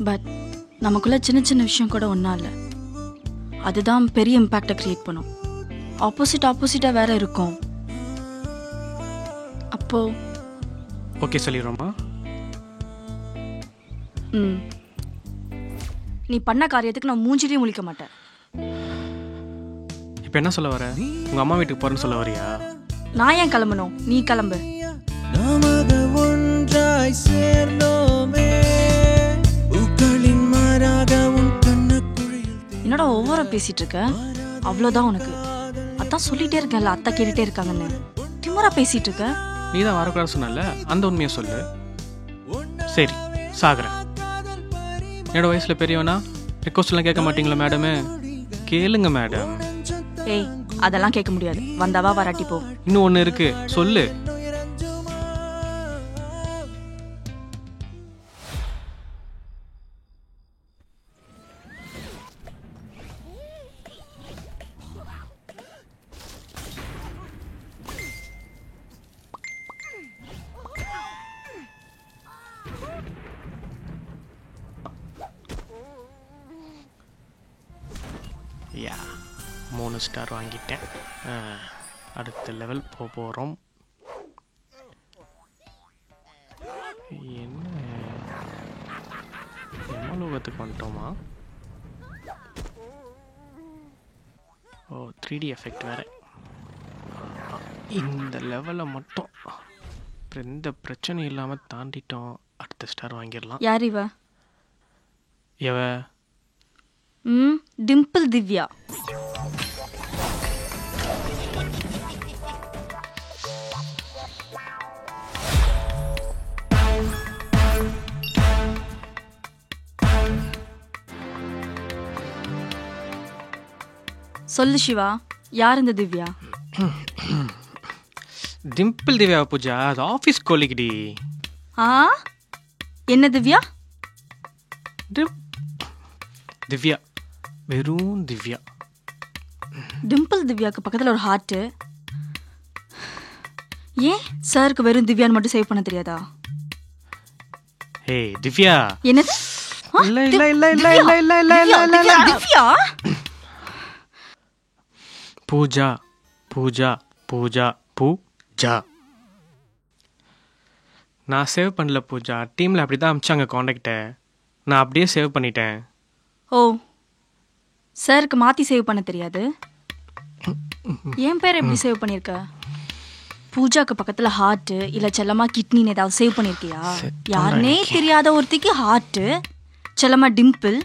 But நமக்குள்ள சின்ன சின்ன விஷயம் கூட ஒன்றா இல்லை, அதுதான் பெரிய இம்பேக்டை க்ரியேட் பண்ணும். ஆப்போசிட்டாக வேற இருக்கும். அப்போ ஓகே சொல்லிடுறோமா? நீ பண்ண காரியத்துக்கு நான் மூஞ்சிலேயே முழிக்க மாட்டேன். இப்போ என்ன சொல்ல வர? உங்கள் அம்மா வீட்டுக்கு போகிறேன்னு சொல்ல வரியா? நான் ஏன் கிளம்பணும், நீ கிளம்பு. என்னடா ஒவ்வொரு பேசிட்டு இருக்க? அவ்வளோதான் உனக்கு. அதான் சொல்லிட்டே இருக்கேன்ல, அத்தை கேட்டுட்டே இருக்காங்கன்னு. திமுறா பேசிட்டு இருக்க. நீ தான் வரக்கூடாது சொன்னல, அந்த உண்மையை சொல்லு. சரி சாகுறேன். என்னோட வயசில் பெரியவனா ரிக்வஸ்ட்லாம் கேட்க மாட்டீங்களா மேடமு? கேளுங்க மேடம். ஏய், அதெல்லாம் கேட்க முடியாது. வந்தாவா வராட்டி போ. இன்னும் ஒன்று இருக்கு, சொல்லு. யா 3 ஸ்டார் வாங்கிட்டேன். அடுத்த லெவல் போகிறோம். என்ன எமலோகத்துக்கு வந்துட்டோமா? ஓ 3D எஃபெக்ட் வேறு. இந்த லெவலை மட்டும் எந்த பிரச்சனையும் இல்லாமல் தாண்டிட்டோம். அடுத்த ஸ்டார் வாங்கிடலாம். யார் இவ? எவ? டிம்பிள் திவ்யா. சொல்லு சிவா, யார் இந்த திவ்யா? டிம்பிள் திவ்யா பூஜா, அது ஆஃபீஸ் கோலிக்டி. என்ன திவ்யா? திவ்யா, வெறும் திவ்யா. டிம்பிள் திவ்யாக்கு பக்கத்தில் ஒரு ஹார்ட்டு. ஏன் சாருக்கு வெறும் திவ்யான்னு மட்டும் சேவ் பண்ண தெரியாதா? ஏய் திவ்யா. என்னது? இல்ல இல்ல இல்ல இல்ல இல்ல இல்ல இல்ல இல்ல இல்ல இல்ல திவ்யா. பூஜா பூஜா பூஜா பூஜா. நான் சேவ் பண்ணல பூஜா, டீமில் அப்படி தான் அமிச்சாங்க காண்டாக்டை. நான் அப்படியே சேவ் பண்ணிட்டேன். ஓ, சாருக்கு மாற்றி சேவ் பண்ண தெரியாது. என் பேர் எப்படி சேவ் பண்ணியிருக்க? பூஜாக்கு பக்கத்தில் ஹார்ட்டு இல்லை செல்லமா கிட்னின்னு ஏதாவது சேவ் பண்ணியிருக்கியா? யாருன்னே தெரியாத ஒருத்திக்கு ஹார்ட்டு, செல்லமா டிம்பிள்.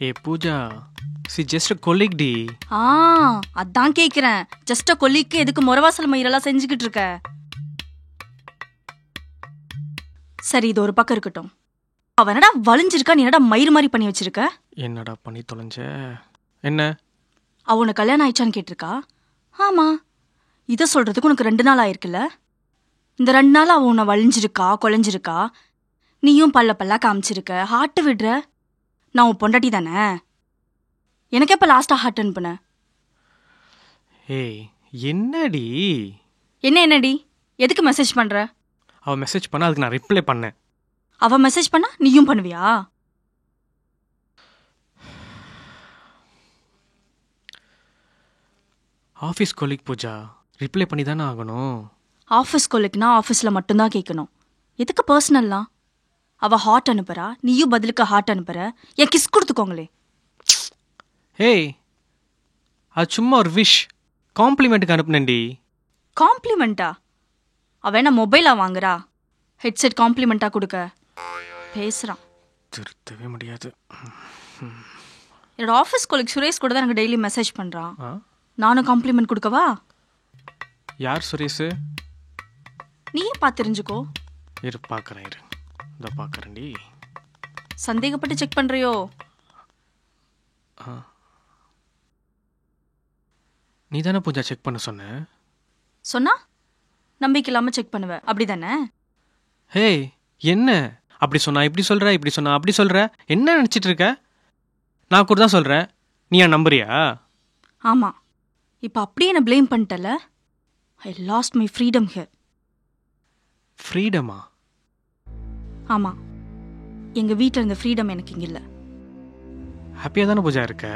ஏ பூஜா, சி ஜஸ்ட் கொலீக் டி. அதான் கேட்குறேன். ஜஸ்ட் கொல்லிக்கு எதுக்கு முறவாசல் மயிரெல்லாம் செஞ்சுக்கிட்டு இருக்க? சரி, இது ஒரு பக்கம் இருக்கட்டும். அவ என்னடா வலிஞ்சிருக்கா, நீ என்னடா மயிறு மாதிரி பண்ணி வச்சிருக்க? என்னடா பண்ணி தொலைஞ்ச? என்ன அவ உனக்கு கல்யாணம் ஆயிடுச்சான்னு கேட்டிருக்கா? ஆமா. இதை சொல்றதுக்கு உனக்கு 2 நாள் ஆயிருக்குல்ல? இந்த 2 நாள் அவ உன்னை வலிஞ்சிருக்கா, கொலைஞ்சிருக்கா, நீயும் பல்ல காமிச்சிருக்க, ஹார்ட்டு விடுற. நான் உன் பொண்டாட்டி தானே. எனக்கு எப்ப லாஸ்டா ஹார்ட் அனுப்புன? ஏய் என்னடி? என்னடி? எதுக்கு மெசேஜ் பண்ற? அவ மெசேஜ் பண்ணா அதுக்கு நான் ரிப்ளை பண்ணேன். அவ மெசேஜ் பண்ணா நீயும் பண்ணுவியா? ஆஃபீஸ் கொலீக் பூஜா, ரிப்ளை பண்ணி தானே ஆகணும். ஆஃபீஸ் கொலீக்னா ஆஃபீஸில் மட்டும்தான் கேட்கணும். எதுக்கு பர்சனல்லாம்? அவ ஹார்ட் அனுப்புறா, நீயும் பதிலுக்கு ஹார்ட் அனுப்புற. என் கிஸ் கொடுத்துக்கோங்களே. ஏய், அது சும்மா ஒரு விஷ், காம்ப்ளிமெண்ட்டுக்கு அனுப்புனேன்டி. காம்ப்ளிமெண்ட்டா? அவ என்ன மொபைலா வாங்குறா? ஹெட்செட் காம்ப்ளிமெண்ட்டா கொடுக்க பேசுறான். திருத்தவே முடியாது. என்னோட ஆஃபீஸ் கொலீக் சுரேஷ் கூட தான் எனக்கு டெய்லி மெசேஜ் பண்றான். நானும் காம்ப்ளிமெண்ட் கொடுக்கவா? யார் சுரேஷ்? நீயே பார்த்து தெரிஞ்சுக்கோ. இரு பார்க்குறேன், இரு இதை பார்க்குறேன்டி. சந்தேகப்பட்டு செக் பண்றியோ? நீ தானே பூஜா செக் பண்ண சொன்னா நம்பிக்கை இல்லாமல் செக் பண்ணுவேன், அப்படி தானே? ஹே என்ன அப்படி சொன்னா இப்படி சொல்ற, இப்படி சொன்னா அப்படி சொல்ற, என்ன நினச்சிட்டு இருக்க? நான் கூட தான் சொல்கிறேன், நீ என் நம்புறியா? ஆமாம், இப்போ அப்படியே என்ன ப்ளேம் பண்ணிட்டல. I lost my freedom here. ஃப்ரீடமா? ஆமாம், எங்கள் வீட்டில் இந்த ஃப்ரீடம் எனக்கு இங்கே இல்லை. ஹாப்பியாக தானே பூஜா இருக்க?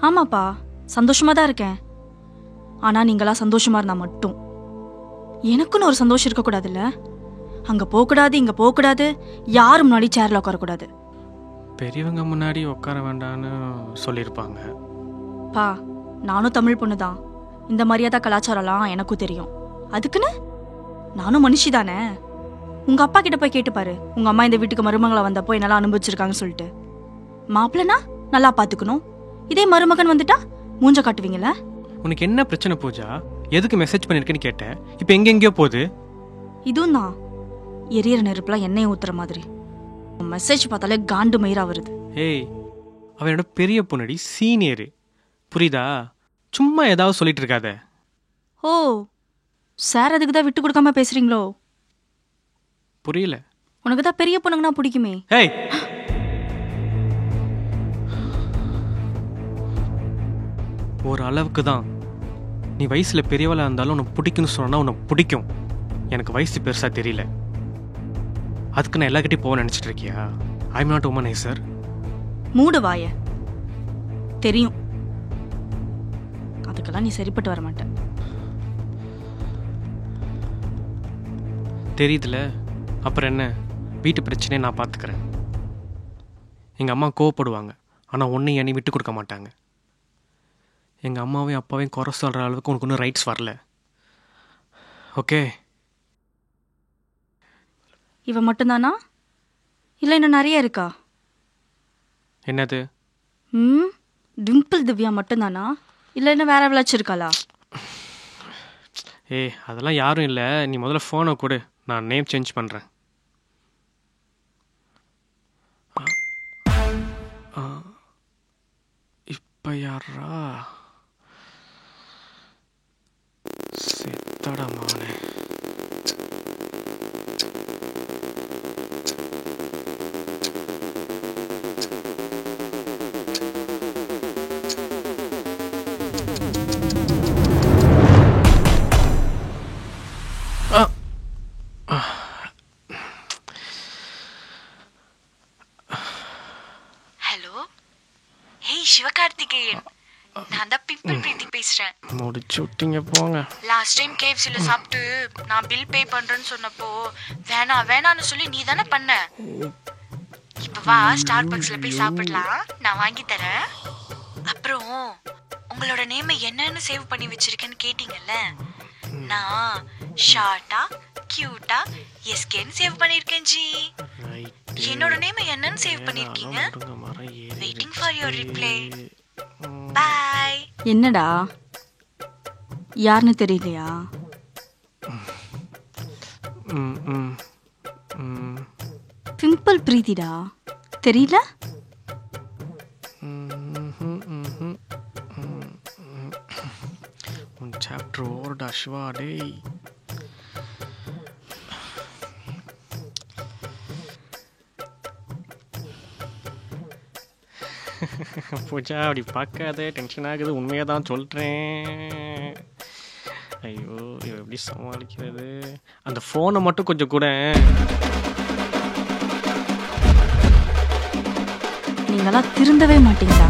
ஆமாப்பா, சந்தோஷமாக தான் இருக்கேன். ஆனால் நீங்களாம் சந்தோஷமாக இருந்தால் மட்டும் எனக்குன்னு ஒரு சந்தோஷம் இருக்கக்கூடாதுல்ல? அங்கே போகக்கூடாது, இங்கே போகக்கூடாது, யார் முன்னாடி சேரில் உட்காரக்கூடாது. பெரியவங்க முன்னாடி உட்கார வேண்டான்னு சொல்லியிருப்பாங்க. பா, நானும் தமிழ் பொண்ணு தான். இந்த மரியாதை கலாச்சாரம்லாம் எனக்கும் தெரியும். அதுக்குன்னு நானும் மனுஷி தானே. உங்கள் அப்பா கிட்ட போய் கேட்டுப்பாரு, உங்கள் அம்மா இந்த வீட்டுக்கு மருமகளை வந்தப்போ என்னெல்லாம் அனுபவிச்சிருக்காங்கன்னு சொல்லிட்டு. மாப்பிள்ளனா நல்லா பார்த்துக்கணும், இதே மருமகன் வந்துட்டா மூஞ்ச காட்டுவீங்கள? உனக்கு என்ன பிரச்சனை பூஜா? எதுக்கு மெசேஜ் பண்ணியிருக்கேன்னு கேட்டேன். இப்போ எங்கெங்கேயோ போகுது. இதுவும் தான் எரியற நெருப்புலாம் எண்ணெயை ஊத்துற மாதிரி. மெசேஜ் பார்த்தாலே காண்டு மயிரா வருது. ஏய், அவனோட பெரிய பொண்ணடி, சீனியரு, புரியுதா? சும்மா ஏதாவது சொல்லிட்டு இருக்காத. ஓ, சார் அதுக்கு தான் விட்டு கொடுக்காம பேசுறீங்களோ? புரியல. உனக்கு தான் பெரிய பொண்ணுங்கன்னா பிடிக்குமே. ஏய், ஒரு அளவுக்கு தான். நீ வயசுல பெரியவளா இருந்தாலும் உனக்கு பிடிக்கும்னு சொன்னா உனக்கு பிடிக்கும். எனக்கு வயசு பெருசா தெரியல. அதுக்கு நான் எல்லார்கிட்டையும் போக நினைச்சிட்டு இருக்கியா? I am not womaniser. மூடு வாய. தெரியும், அதுக்கெல்லாம் நீ சரிப்பட்டு வர மாட்ட. தெரியுதுல, அப்புறம் என்ன? வீட்டு பிரச்சனையை நான் பார்த்துக்கிறேன். எங்கள் அம்மா கோவப்படுவாங்க, ஆனால் ஒன்றையும் என்னை விட்டு கொடுக்க மாட்டாங்க. எங்கள் அம்மாவையும் அப்பாவையும் குறை சொல்கிற அளவுக்கு உனக்கு ஒன்றும் ரைட்ஸ் வரல. ஓகே? இவன் மட்டும்தானா இல்லை இன்னும் நிறைய இருக்கா? என்னது? டிம்பிள் திவ்யா மட்டும்தானா இல்லை இன்னும் வேற எவ்வளாச்சும் இருக்காளா? ஏய், அதெல்லாம் யாரும் இல்லை. நீ முதல்ல ஃபோனை கொடு, நான் நேம் சேஞ்ச் பண்ணுறேன். இப்போ யாரா? செத்தடா மானே. ஹலோ, ஹேய் சிவகார்த்திகேயன், நான் தான் பிம்பிள் பிரீத்தி பேசுறேன். முடிச்சு விட்டீங்க போங்க. லாஸ்ட் டைம் கேஎஃப்சில சாப்பிட்டு நான் பில் பே பண்றேன்னு சொன்னப்போ வேணான்னு சொல்லி நீ தானே பண்ண. இப்ப வா, ஸ்டார்பக்ஸ்ல போய் சாப்பிடலாம், நான் வாங்கி தரேன். அப்புறம் உங்களோட நேம் என்னன்னு சேவ் பண்ணி வச்சிருக்கேன்னு கேட்டீங்கல்ல, நான் ஷார்ட்டா கியூட்டா எஸ்கேன்னு சேவ் பண்ணிருக்கேன் ஜி. என்னோட நேம் என்னன்னு சேவ் பண்ணிருக்கீங்க? Waiting for your reply. Bye. என்னடா, யாருன்னு தெரியலையா? பிம்பிள் பிரீத்திடா, தெரியல? உன் சாப்டர் ஓவர்டா சிவா. டேய், பூஜா அப்படி பார்க்காத, டென்ஷன் ஆகுது. உண்மையாக தான் சொல்கிறேன். ஐயோ, இவ எப்படி சமாளிக்கிறது? அந்த ஃபோனை மட்டும் கொஞ்சம் கூட. நீங்களாம் திருந்தவே மாட்டீங்களா?